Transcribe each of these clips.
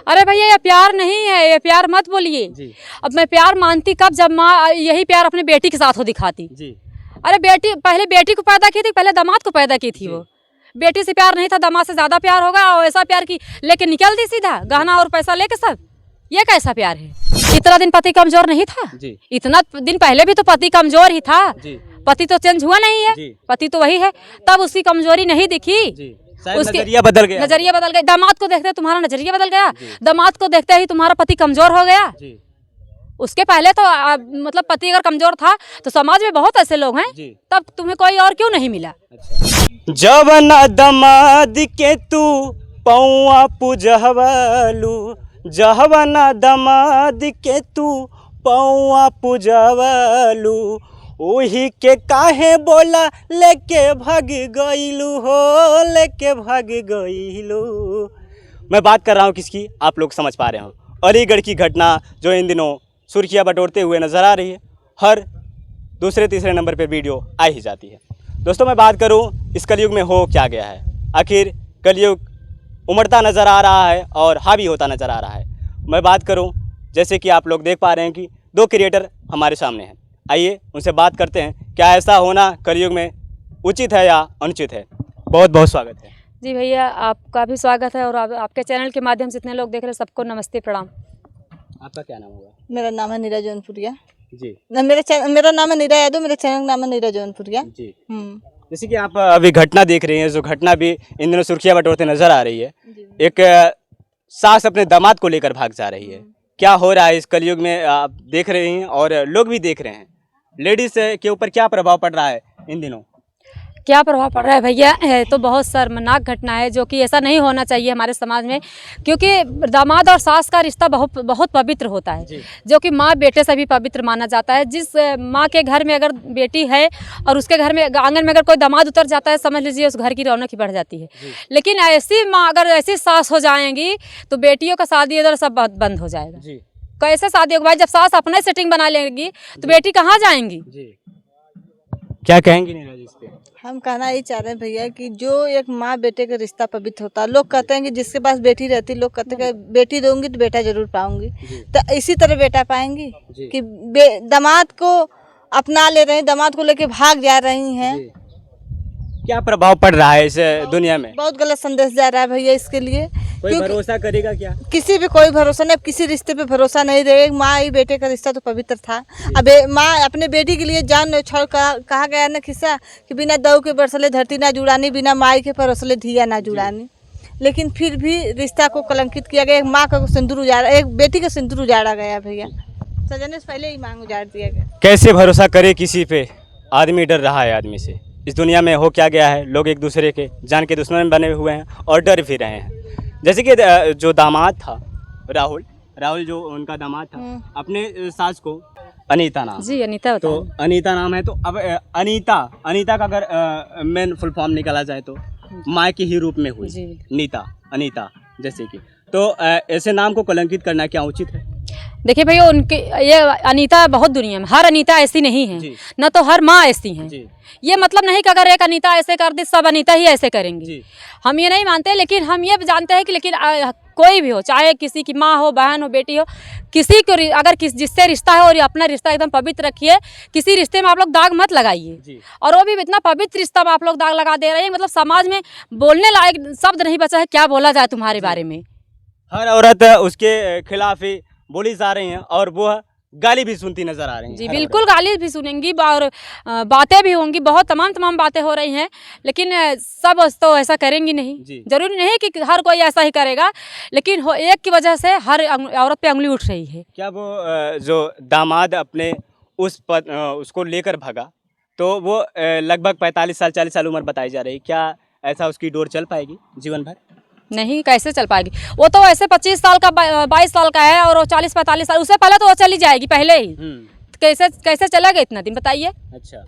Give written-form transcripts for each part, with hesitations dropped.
अरे भैया ये प्यार नहीं है, ये प्यार मत बोलिए। अब मैं प्यार मानती कब, जब माँ यही प्यार अपने बेटी के साथ हो दिखाती जी। अरे बेटी पहले बेटी को पैदा की थी, पहले दामाद को पैदा की थी। वो बेटी से प्यार नहीं था, दामाद से ज्यादा प्यार होगा। और ऐसा प्यार की लेके निकल दी सीधा, गहना और पैसा लेके सब। ये कैसा प्यार है? इतना दिन पति कमजोर नहीं था जी। इतना दिन पहले भी तो पति कमजोर ही था जी। पति तो चेंज हुआ नहीं है जी। पति तो वही है, तब उसकी कमजोरी नहीं दिखी जी। उसके नजरिया बदल गया, नजरिया बदल गया। दामाद को देखते तुम्हारा नजरिया बदल गया, दामाद को देखते ही तुम्हारा पति कमजोर हो गया जी। उसके पहले तो मतलब पति अगर कमजोर था तो समाज में बहुत ऐसे लोग हैं, तब तुम्हें कोई और क्यों नहीं मिला? जवन दामाद के तू पौआ पूजवलू, जवन दामाद के तू पौआ पूजवलू, ओही के काहे बोला लेके भाग गईलू हो, लेके भाग गईलू। मैं बात कर रहा हूँ किसकी, आप लोग समझ पा रहे हो। अलीगढ़ की घटना जो इन दिनों सुर्खियाँ बटोरते हुए नज़र आ रही है। हर दूसरे तीसरे नंबर पे वीडियो आ ही जाती है। दोस्तों मैं बात करूँ इस कलयुग में हो क्या गया है। आखिर कलयुग उमड़ता नज़र आ रहा है और हावी होता नज़र आ रहा है। मैं बात करूँ जैसे कि आप लोग देख पा रहे हैं कि दो क्रिएटर हमारे सामने हैं। आइए उनसे बात करते हैं, क्या ऐसा होना कलयुग में उचित है या अनुचित है। बहुत बहुत स्वागत है जी भैया, आपका भी स्वागत है और आपके चैनल के माध्यम से इतने लोग देख रहे हैं, सबको नमस्ते प्रणाम। आपका क्या नाम होगा? मेरा नाम है नीरा जौनपुरिया जी। मेरा नाम है नीरा यादव, मेरे चैनल का नाम है नीरा जौनपुरिया जी। जैसे कि आप अभी घटना देख रही हैं, जो घटना भी इन दिनों सुर्खियाँ बटोरते नजर आ रही है। एक सास अपने दामाद को लेकर भाग जा रही है। क्या हो रहा है इस कलयुग में आप देख रहे हैं और लोग भी देख रहे हैं। लेडीज के ऊपर क्या प्रभाव पड़ रहा है इन दिनों? क्या प्रभाव पड़ रहा है भैया, तो बहुत शर्मनाक घटना है, जो कि ऐसा नहीं होना चाहिए हमारे समाज में। क्योंकि दामाद और सास का रिश्ता बहुत बहुत पवित्र होता है, जो कि माँ बेटे से भी पवित्र माना जाता है। जिस माँ के घर में अगर बेटी है और उसके घर में आंगन में अगर कोई दामाद उतर जाता है, समझ लीजिए उस घर की रौनक ही बढ़ जाती है। लेकिन ऐसी माँ अगर ऐसी सास हो जाएंगी तो बेटियों का शादी इधर सब बंद हो जाएगा। कैसे शादी होगा भाई? जब सास अपने सेटिंग बना लेगी तो बेटी कहाँ जाएंगी? क्या कहेंगी नीरज इस पे? हम कहना यही चाह रहे हैं भैया कि जो एक माँ बेटे का रिश्ता पवित्र होता है, लोग कहते हैं कि जिसके पास बेटी रहती, लोग कहते हैं कि बेटी दूंगी तो बेटा जरूर पाऊंगी, तो इसी तरह बेटा पाएंगी कि दामाद को अपना ले रहे हैं, दामाद को लेके भाग जा रही हैं। क्या प्रभाव पड़ रहा है इस दुनिया में? बहुत गलत संदेश जा रहा है भैया इसके लिए। कोई भरोसा करेगा क्या? किसी पे कोई भरोसा नहीं, अब किसी रिश्ते पे भरोसा नहीं रहे। माँ ही बेटे का रिश्ता तो पवित्र था। अब माँ अपने बेटी के लिए जान छोड़, कहा गया ना किस्सा कि बिना दऊ के बरसले धरती ना जुड़ानी, बिना माई के परसले धिया ना जुड़ानी। लेकिन फिर भी रिश्ता को कलंकित किया गया। एक माँ का सिंदूर उजाड़ा, एक बेटी का सिंदूर उजाड़ा गया भैया, सजने से पहले ही मांग उजाड़ दिया गया। कैसे भरोसा करे किसी पे? आदमी डर रहा है आदमी से। इस दुनिया में हो क्या गया है, लोग एक दूसरे के जान के दुश्मन बने हुए हैं और डर भी रहे हैं। जैसे कि जो दामाद था राहुल जो उनका दामाद था, अपने सास को अनीता नाम जी, अनीता तो अनीता नाम है। तो अब अनीता का अगर मेन फुल फॉर्म निकाला जाए तो माँ के ही रूप में हुई अनीता जैसे कि, तो ऐसे नाम को कलंकित करना क्या उचित है? देखिए भैया, उनके ये अनीता बहुत दुनिया में, हर अनीता ऐसी नहीं है, न तो हर माँ ऐसी हैं। ये मतलब नहीं कि अगर एक अनीता ऐसे कर दी सब अनीता ही ऐसे करेंगी, हम ये नहीं मानते। लेकिन हम ये जानते हैं कि लेकिन कोई भी हो, चाहे किसी की माँ हो, बहन हो, बेटी हो, किसी को अगर जिससे रिश्ता है और अपना रिश्ता एकदम पवित्र रखिए। किसी रिश्ते में आप लोग दाग मत लगाइए, और वो भी इतना पवित्र रिश्ता में आप लोग दाग लगा दे रहे हैं। मतलब समाज में बोलने लायक शब्द नहीं बचा है, क्या बोला जाए तुम्हारे बारे में। हर औरत उसके खिलाफ ही बोली जा रही हैं और वो गाली भी सुनती नजर आ रही हैं। जी बिल्कुल, गाली भी सुनेंगी और बातें भी होंगी, बहुत तमाम बातें हो रही हैं। लेकिन सब तो ऐसा करेंगी नहीं, जरूरी नहीं कि हर कोई ऐसा ही करेगा। लेकिन एक की वजह से हर औरत पे उंगली उठ रही है। क्या वो जो दामाद अपने उसको लेकर भागा, तो वो लगभग 45 साल 40 साल उम्र बताई जा रही, क्या ऐसा उसकी डोर चल पाएगी जीवन भर? नहीं, कैसे चल पाएगी? वो तो ऐसे 25 साल का 22 साल का है और 40-45 साल, उससे पहले तो वो चली जाएगी पहले ही। कैसे चलेगा इतना दिन, बताइए। अच्छा,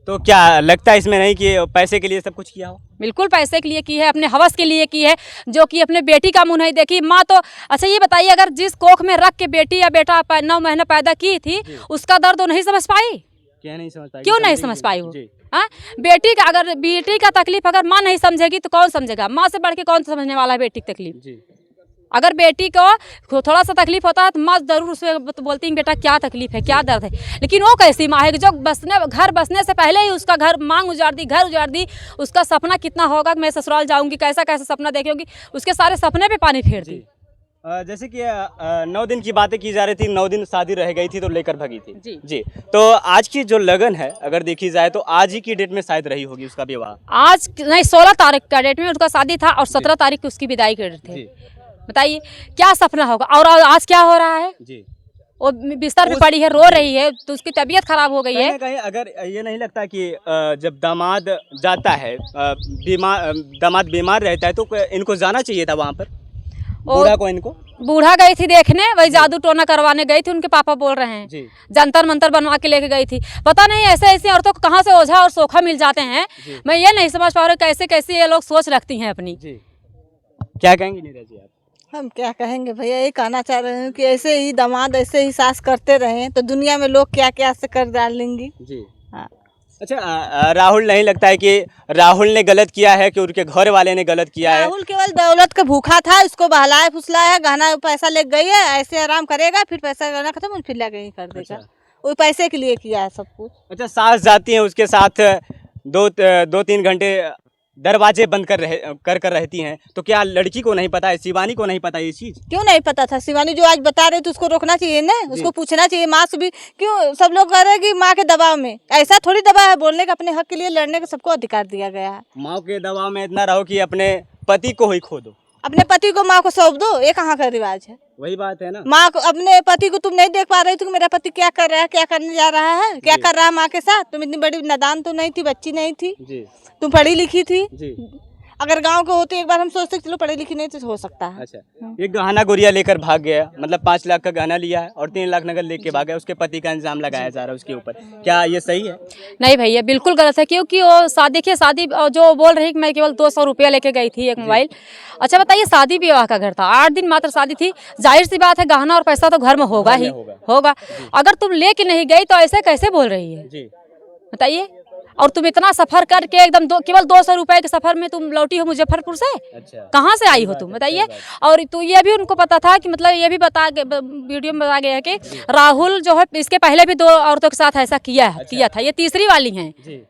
तो क्या लगता है इसमें नहीं कि पैसे के लिए सब कुछ किया हो? बिल्कुल पैसे के लिए की है, अपने हवस के लिए की है, जो कि अपने बेटी का मुँह नहीं देखी। माँ तो अच्छा ये बताइए, अगर जिस कोख में रख के बेटी या बेटा 9 महीने पैदा की थी, उसका दर्द वो नहीं समझ पाई? क्या नहीं समझ पाई? क्यों नहीं समझ पाई वो? हाँ, बेटी का अगर बेटी का तकलीफ अगर माँ नहीं समझेगी तो कौन समझेगा? माँ से बढ़ के कौन समझने वाला है बेटी की तकलीफ? अगर बेटी को थोड़ा सा तकलीफ होता है तो माँ जरूर उसमें बोलती है बेटा क्या तकलीफ है, क्या दर्द है। लेकिन वो कैसी माँ है कि जो घर बसने से पहले ही उसका घर मांग उजाड़ दी, घर उजाड़ दी। उसका सपना कितना होगा कि मैं ससुराल जाऊंगी, कैसा कैसा सपना देखूंगी, उसके सारे सपने पे पानी फेर दी। जैसे कि 9 दिन की बातें की जा रही थी, 9 दिन शादी रह गई थी तो लेकर भगी थी जी। तो आज की जो लगन है अगर देखी जाए तो आज ही की डेट में शायद रही होगी उसका विवाह। आज नहीं, 16 तारीख का डेट में उसका शादी था और 17 तारीख को उसकी विदाई कर रहे थे। बताइए क्या सपना होगा। और आज क्या हो रहा है जी, वो बिस्तर पे पड़ी है, रो रही है, तो उसकी तबीयत खराब हो गई है। कहीं अगर ये नहीं लगता कि जब दामाद जाता है, दामाद बीमार रहता है तो इनको जाना चाहिए था वहाँ पर, बूढ़ा को, इनको बूढ़ा गई थी देखने, वही जादू टोना करवाने गई थी, उनके पापा बोल रहे हैं जी। जंतर मंतर बनवा के लेके गई थी। पता नहीं ऐसे ऐसी औरतों को कहाँ से ओझा और सोखा मिल जाते हैं, मैं ये नहीं समझ पा रही कैसे कैसे ये लोग सोच रखती हैं अपनी जी। क्या कहेंगी नीरज जी आप? हम क्या कहेंगे भैया, यही कहना चाह रहे हैं कि ऐसे ही दामाद ऐसे ही सास करते रहे तो दुनिया में लोग क्या क्या से कर डालेंगी जी। हाँ। अच्छा, राहुल नहीं लगता है कि राहुल ने गलत किया है कि उनके घर वाले ने गलत किया है? राहुल केवल दौलत का भूखा था, इसको बहलाया फुसलाया, गहना पैसा ले गई है, ऐसे आराम करेगा, फिर पैसा गहना खत्म फिर ले गई कर देगा। वो पैसे के लिए किया है सब कुछ। अच्छा, सास जाती है उसके साथ 2-3 घंटे दरवाजे बंद कर रहती हैं, तो क्या लड़की को नहीं पता है, शिवानी को नहीं पता ये चीज? क्यों नहीं पता था? शिवानी जो आज बता रहे थे उसको रोकना चाहिए ना, उसको पूछना चाहिए माँ से भी। क्यों सब लोग कह रहे हैं कि माँ के दबाव में? ऐसा थोड़ी दबाव है, बोलने का, अपने हक के लिए लड़ने का सबको अधिकार दिया गया है। माँ के दबाव में इतना रहो कि अपने पति को ही खो दो, अपने पति को माँ को सौंप दो, ये कहाँ का रिवाज है? वही बात है ना। माँ को, अपने पति को तुम नहीं देख पा रही थी मेरा पति क्या कर रहा है, क्या करने जा रहा है, क्या कर रहा है माँ के साथ? तुम इतनी बड़ी नादान तो नहीं थी, बच्ची नहीं थी जी। तुम पढ़ी लिखी थी जी। अगर गांव के होते एक बार हम सोचते चलो पढ़ी लिखी नहीं तो हो सकता है। अच्छा, एक गहना गुड़िया लेकर भाग गया, मतलब 5 लाख का गहना लिया है और 3 लाख नगद लेके भाग गया, उसके पति का इल्जाम लगाया जा रहा है उसके ऊपर, क्या ये सही है? नहीं भैया, बिल्कुल गलत है, क्योंकि वो शादी जो बोल रही मैं केवल 200 रुपया लेके गई थी, एक मोबाइल। अच्छा बताइए, शादी विवाह का घर था, 8 दिन मात्र शादी थी, जाहिर सी बात है गहना और पैसा तो घर में होगा ही होगा। अगर तुम लेके नहीं गई तो ऐसे कैसे बोल रही है बताइए? और तुम इतना सफर करके एकदम केवल 200 रुपए के सफर में तुम लौटी हो मुजफ्फरपुर से? अच्छा। कहाँ से आई हो तुम बताइए? और तो ये भी उनको पता था कि मतलब ये भी वीडियो में बताया गया है कि राहुल जो है इसके पहले भी 2 औरतों के साथ ऐसा किया था, ये तीसरी वाली है।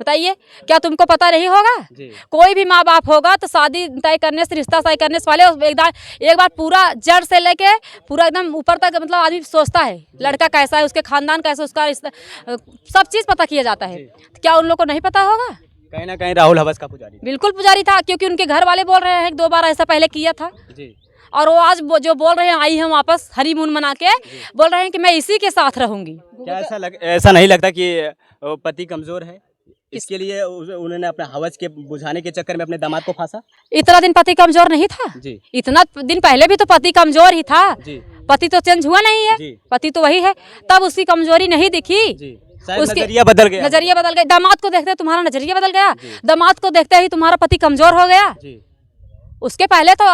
बताइए, क्या तुमको पता नहीं होगा? कोई भी माँ बाप होगा तो शादी तय करने से, रिश्ता तय करने से पहले एक बार पूरा जड़ से लेके पूरा एकदम ऊपर तक मतलब आदमी सोचता है लड़का कैसा है, उसके खानदान कैसा, उसका सब चीज़ पता किया जाता है। तो क्या उन लोग को नहीं पता होगा? कहीं ना कहीं राहुल हवस का पुजारी, बिल्कुल पुजारी था, क्योंकि उनके घर वाले बोल रहे हैं 2 बार ऐसा पहले किया था और वो आज जो बोल रहे हैं आई हम वापस हनीमून मना के, बोल रहे हैं कि मैं इसी के साथ रहूंगी। क्या ऐसा नहीं लगता कि पति कमजोर है, इसके लिए उन्होंने अपने हवस के बुझाने के चक्कर में अपने दामाद को फांसा? इतना दिन पति कमजोर नहीं था जी। इतना दिन पहले भी तो पति कमजोर ही था जी। पति तो चेंज हुआ नहीं है, पति तो वही है, तब उसकी कमजोरी नहीं दिखी जी। नजरिया बदल गया, दामाद को देखते तुम्हारा नजरिया बदल गया, दामाद को देखते ही तुम्हारा पति कमजोर हो गया जी। उसके पहले तो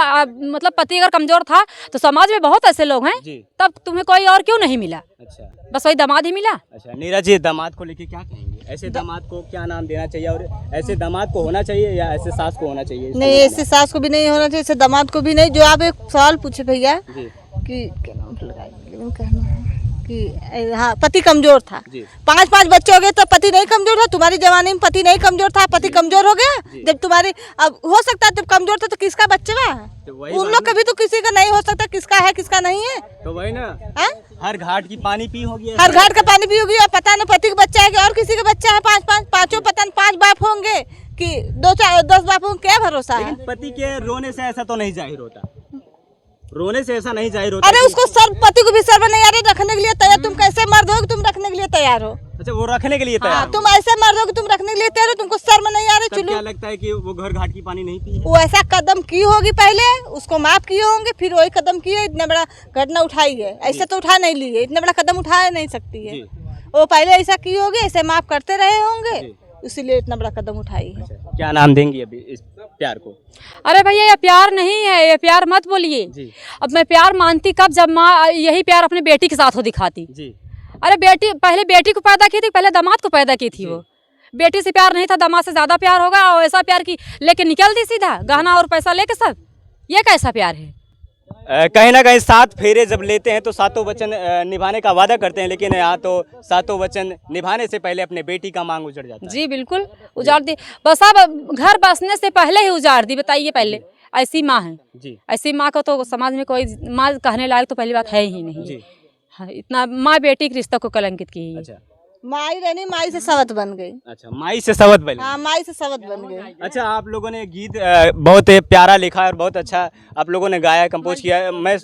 मतलब पति अगर कमजोर था तो समाज में बहुत ऐसे लोग हैं, तब तुम्हें कोई और क्यों नहीं मिला? अच्छा, बस वही दामाद ही मिला। अच्छा नीरज जी, दामाद को लेके क्या कहेंगे? ऐसे दामाद को क्या नाम देना चाहिए, और ऐसे दामाद को होना चाहिए या ऐसे सास को होना चाहिए? नहीं, ऐसे सास को भी नहीं होना चाहिए, ऐसे दामाद को भी नहीं। जो आप एक सवाल पूछे भैया कि क्या नाम लगाएंगे कि हाँ पति कमजोर था, 5 बच्चे हो गए तो पति नहीं कमजोर था? तुम्हारी जवानी में पति नहीं कमजोर था, पति कमजोर हो गया जब तुम्हारी, अब हो सकता है जब कमजोर था तो किसका बच्चा है? तो उन लोग कभी तो किसी का नहीं हो सकता, किसका है किसका नहीं है? तो वही ना, हर घाट की पानी पी होगी, हर घाट का पानी पी होगी, और पता नहीं पति का बच्चा है कि और किसी का बच्चा है, 5 पता नहीं 5 बाप होंगे कि 2-10 बाप होंगे, क्या भरोसा है? पति के रोने से ऐसा तो नहीं जाहिर होता, रोने से ऐसा नहीं जाहिर होता। अरे उसको सर, पति को भी सर्व नहीं आ रही रखने के लिए तैयार। तुम कैसे मर्द हो कि तुम रखने के लिए तैयार हो? अच्छा, वो रखने के लिए तैयार? तुम ऐसे मर्द हो कि तुम रखने के लिए तैयार हो, तुमको शर्म नहीं आ रही? चलो, क्या लगता है कि वो घर घाट की पानी नहीं पी? वो ऐसा कदम की होगी, पहले उसको माफ किए होंगे, फिर वही कदम किए, इतना बड़ा घटना उठाई है। ऐसे तो उठा नहीं ली है, इतना बड़ा कदम उठा नहीं सकती है वो, पहले ऐसा की होगी, ऐसे माफ करते रहे होंगे, इसीलिए इतना बड़ा कदम उठाई है। क्या नाम देंगी अभी इस प्यार को? अरे भैया, ये प्यार नहीं है, ये प्यार मत बोलिए। अब मैं प्यार मानती कब, जब माँ यही प्यार अपने बेटी के साथ हो दिखाती जी। अरे पहले बेटी को पैदा की थी, पहले दामाद को पैदा की थी। वो बेटी से प्यार नहीं था, दामाद से ज्यादा प्यार होगा, और ऐसा प्यार की लेके निकल दी सीधा, गहना और पैसा लेके सब। ये कैसा प्यार है? कहीं ना कहीं 7 फेरे जब लेते हैं तो सातों वचन निभाने का वादा करते हैं, लेकिन यहाँ तो सातों वचन निभाने से पहले अपने बेटी का मांग उजड़ जाता है। जी बिल्कुल उजाड़ दी, बस अब घर बसने से पहले ही उजाड़ दी। बताइए पहले ऐसी माँ है जी। ऐसी माँ को तो समाज में कोई माँ कहने लायक तो पहली बात है ही नहीं जी। हाँ, इतना माँ बेटी के रिश्ते को कलंकित की है। अच्छा माई रहनी, माई से सवत बन गई। अच्छा, माई से सवत बन गई। हाँ, माई से सवत बन गई। अच्छा, आप लोगों ने गीत बहुत प्यारा लिखा और बहुत अच्छा आप लोगों ने गाया, कंपोज किया। मैं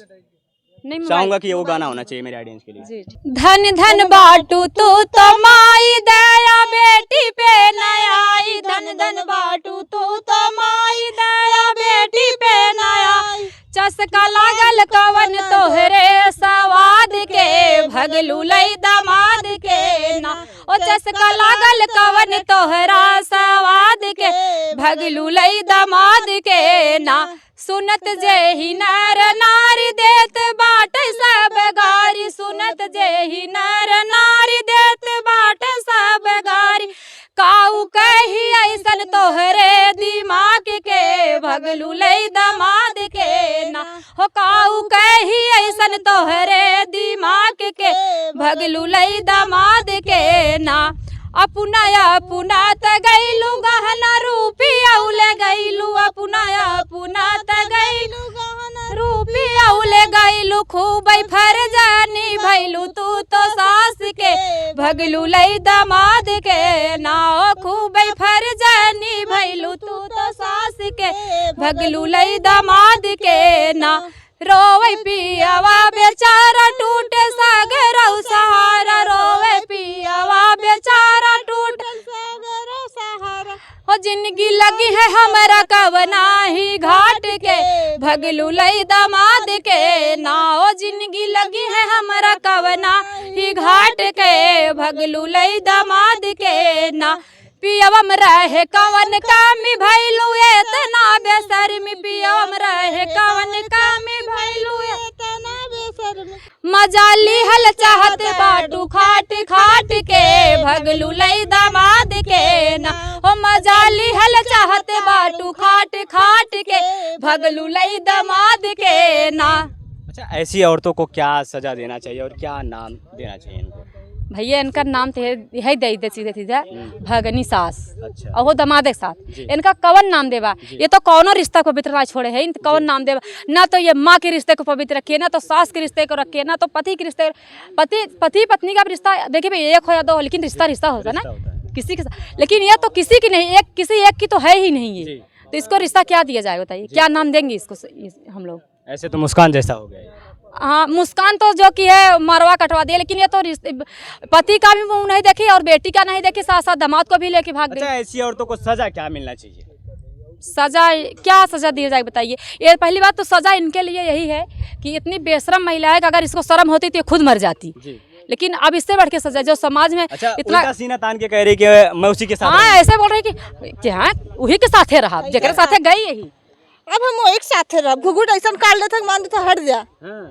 नहीं चाहूंगा कि वो गाना होना चाहिए मेरे ऑडियंस के लिए। जी। धन धन बाटू तू तो माई दया बेटी पे नयाई, धन धन बाटू तू तो माई दया बेटी पे नयाई। चस्का लागल कवन तोहरे सवाद के, भगलू लई दमाद के ना। ओ चस्का लागल कवन तोहरा सवाद के, भगलू लई दमाद के ना। सुनत जेहि नर नारी देत बाट सब गारी, सुनत जेहि नर नारी देत बाट सब गारी। काऊ कही ऐसन तोहरे दिमाग के, भगलू लई दमाद के ना। हो काऊ कही ऐसन तोहरे दिमाग के, भगलू लई दमाद के ना। अपना अपना त गैलू गहना रूपिया ले गैलू, अपना अपना त गैलू गहना रूपिया ले गैलू। खूब फरजानी भैलू तू तो सास के, भगलू लई दमाद के ना। खूब फरजानी भैलू तू तो सास के, भगलू लई दमाद के ना। रोवे पियावा बेचारा टूटे सागरौ सहारा, रोवे पियावा बेचारा टूटे सागरौ सहारा। हो जिंदगी लगी है हमारा कवना ही घाट के, भगलू लई दमाद के ना। ओ जिंदगी लगी है हमारा कवना ही घाट के, भगलू लई दमाद के ना। पियवम रहे कवन कामी भैलू एतना बेशर्मी, पियवम रहे कवन कामी भैलू एतना बेशर्मी। मजा लिहल चाहत बाटू खाट खाट के, भगलू लई दमाद के ना। हो मजा लिहल चाहत बाटू खाट खाट के, भगलू लई दमाद के ना। अच्छा, ऐसी औरतों को क्या सजा देना चाहिए और क्या नाम देना चाहिए इनको? भैया इनका नाम तो यही दे दे सीधे सीधा भगनी सास। अच्छा। और वो दमाद एक साथ इनका कवन नाम देवा। ये तो कौनो रिश्ता को पवित्र ना छोड़े है, कवन नाम देवा ना। तो ये माँ के रिश्ते को पवित्र रखिए, ना तो सास के रिश्ते को रखिए, ना तो पति के रिश्ते। पति पत्नी का रिश्ता देखिए भाई एक हो या दो हो, लेकिन रिश्ता होता है ना किसी के साथ। लेकिन ये तो किसी की नहीं, किसी एक की तो है ही नहीं ये, तो इसको रिश्ता क्या दिया जाए बताइए, क्या नाम देंगे इसको हम लोग? ऐसे तो मुस्कान जैसा हो गया। हाँ, मुस्कान तो जो कि है मरवा कटवा दिया, लेकिन ये तो पति का भी मुंह नहीं देखी और बेटी का नहीं देखी, साथ साथ दामाद को भी लेके भाग गई। अच्छा, ऐसी औरतों को सजा क्या मिलना चाहिए? सजा क्या सजा दी जाए बताइए? ये पहली बात तो सजा इनके लिए यही है कि इतनी बेशरम महिला है कि अगर इसको शर्म होती तो ये खुद मर जाती। लेकिन अब इससे बढ़ के सजा जो समाज में इतना सीना तान के कह रही कि मैं उसी के साथ। हाँ, ऐसे बोल रही कि हाँ वही के साथे रहा, जेकरे साथे गई यही। अब हम एक साथ रह घुघुट ऐसा काट लेते मान तो हट जा।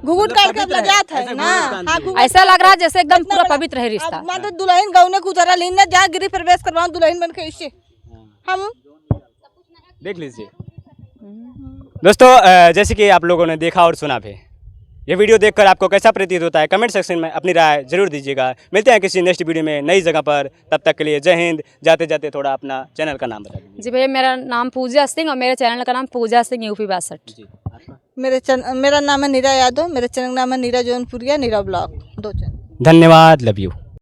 घुघुट काट के अपना जात है ना। हाँ, ऐसा लग रहा है जैसे एकदम पूरा पवित्र है रिश्ता। मान तो दुल्हन गौने को उतारा लेना जा गृह प्रवेश करवाऊं दुल्हन बन के, इससे हम देख लीजिए। दोस्तों, जैसे कि आप लोगों ने देखा और सुना भी, ये वीडियो देखकर आपको कैसा प्रतीत होता है कमेंट सेक्शन में अपनी राय जरूर दीजिएगा। मिलते हैं किसी नेक्स्ट वीडियो में नई जगह पर, तब तक के लिए जय हिंद। जाते जाते थोड़ा अपना चैनल का नाम बता दीजिए। जी भैया, मेरा नाम पूजा सिंह और मेरे चैनल का नाम पूजा सिंह UP 62। मेरा नाम है नीरा यादव, मेरे चैनल का नाम है नीरा जौनपुरिया, नीरा ब्लॉग, 2 चैनल। धन्यवाद, लव यू।